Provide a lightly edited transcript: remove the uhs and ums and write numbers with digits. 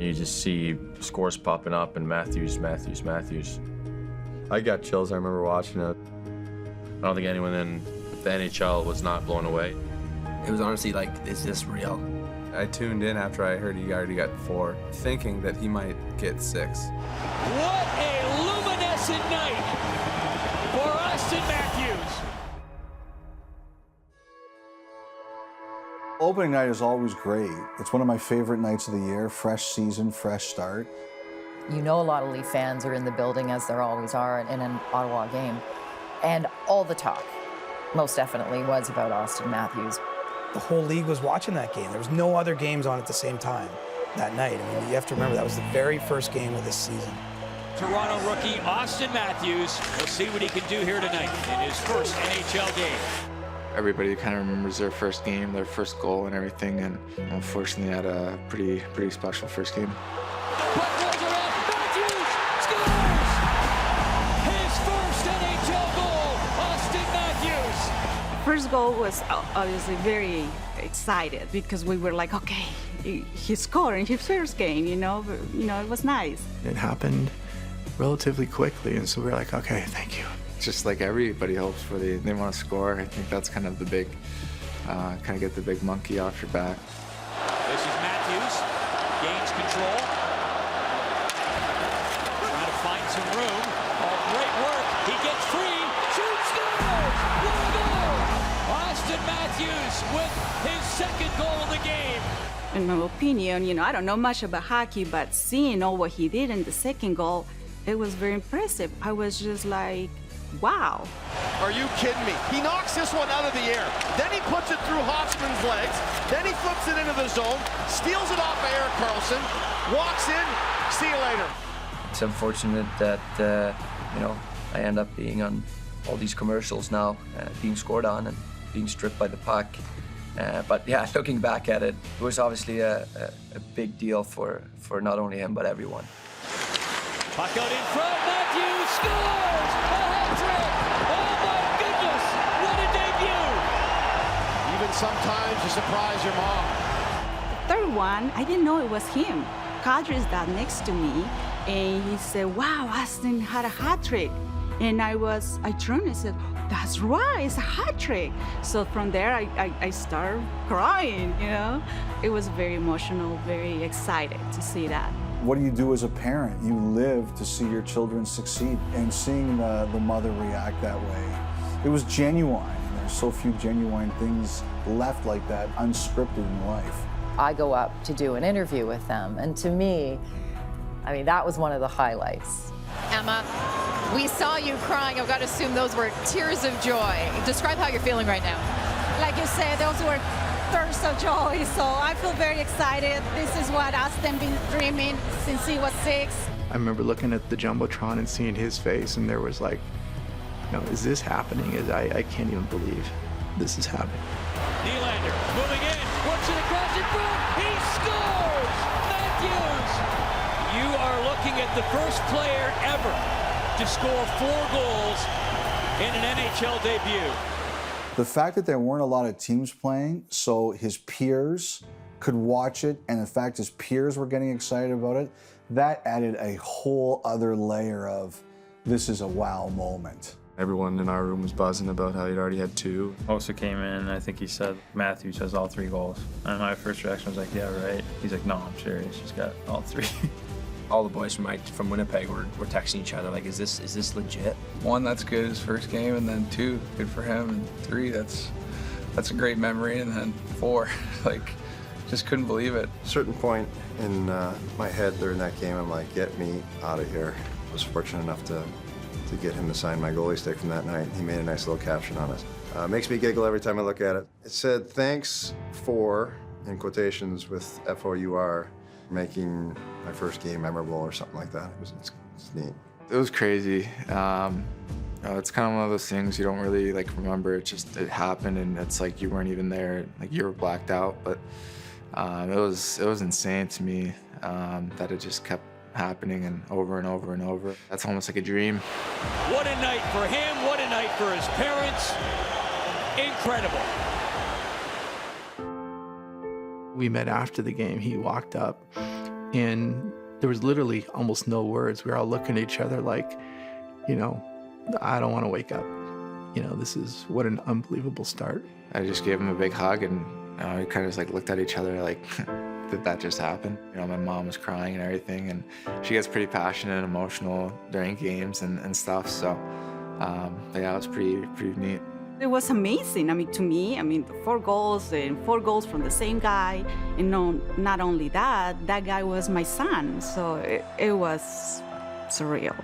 You just see scores popping up and Matthews. I got chills, I remember watching it. I don't think anyone in the NHL was not blown away. It was honestly like, is this real? I tuned in after I heard he already got 4, thinking that he might get 6. What a luminescent night for Auston Matthews. Opening night is always great. It's one of my favorite nights of the year. Fresh season, fresh start. You know a lot of Leaf fans are in the building, as there always are in an Ottawa game. And all the talk, most definitely, was about Auston Matthews. The whole league was watching that game. There was no other games on at the same time that night. I mean, you have to remember that was the very first game of this season. Toronto rookie Auston Matthews. We'll see what he can do here tonight in his first NHL game. Everybody kind of remembers their first game, their first goal and everything, and unfortunately had a pretty special first game. The puck rolls around. Matthews scores! His first NHL goal, Auston Matthews. First goal was obviously very excited because we were like, okay, he scored in his first game, you know, it was nice. It happened relatively quickly, and so we were like, okay, thank you. Just like everybody hopes for, they want to score. I think that's kind of the big, kind of get the big monkey off your back. This is Matthews, gains control. Trying to find some room. Oh, great work. He gets free. Shoots, scores! What a goal! Auston Matthews with his second goal of the game. In my opinion, I don't know much about hockey, but seeing all what he did in the second goal, it was very impressive. I was just like, wow. Are you kidding me? He knocks this one out of the air. Then he puts it through Hoffman's legs. Then he flips it into the zone, steals it off of Erik Karlsson, walks in, see you later. It's unfortunate that, I end up being on all these commercials now, being scored on and being stripped by the puck. But yeah, looking back at it, it was obviously a big deal for not only him, but everyone. Puck out in front, Matthews scores! A hat trick! Oh my goodness, what a debut! Even sometimes you surprise your mom. The third one, I didn't know it was him. Kadri is that next to me, and he said, wow, Auston had a hat trick. And I turned and said, that's right, it's a hat trick. So from there, I started crying, It was very emotional, very excited to see that. What do you do as a parent? You live to see your children succeed, and seeing the mother react that way, it was genuine. And there's so few genuine things left like that, unscripted in life. I go up to do an interview with them, and to me, that was one of the highlights. Emma, we saw you crying. I've got to assume those were tears of joy. Describe how you're feeling right now. Like you said, those were bursts of joy, so I feel very excited. This is what Auston been dreaming since he was 6. I remember looking at the Jumbotron and seeing his face, and there was like, is this happening? I can't even believe this is happening. Nylander moving in, works it across in front, he scores! Matthews! You are looking at the first player ever to score 4 goals in an NHL debut. The fact that there weren't a lot of teams playing, so his peers could watch it, and the fact his peers were getting excited about it, that added a whole other layer of, this is a wow moment. Everyone in our room was buzzing about how he'd already had 2. Hossa came in, and I think he said Matthews has all 3 goals. And my first reaction was like, yeah, right. He's like, no, I'm serious. He's got all 3. All the boys from Winnipeg were texting each other like, is this legit? 1, that's good, his first game, and then 2, good for him, and 3, that's a great memory, and then 4, just couldn't believe it. At a certain point in my head during that game, I'm like, get me out of here. I was fortunate enough to get him to sign my goalie stick from that night. He made a nice little caption on it. Makes me giggle every time I look at it. It said, thanks for, in quotations with F-O-U-R, making my first game memorable or something like that. It's neat. It was crazy. It's kind of one of those things you don't really remember. It happened, and it's like you weren't even there. You were blacked out. But it was insane to me that it just kept happening and over and over and over. That's almost like a dream. What a night for him. What a night for his parents. Incredible. We met after the game. He walked up And there was literally almost no words. We were all looking at each other like, you know, I don't want to wake up. You know, this is what an unbelievable start. I just gave him a big hug, and we kind of just like looked at each other like, did that just happen? You know, my mom was crying and everything, and she gets pretty passionate and emotional during games and stuff. So, yeah, it was pretty neat. It was amazing. I mean, to me, the 4 goals and 4 goals from the same guy. And not only that, that guy was my son. So it was surreal.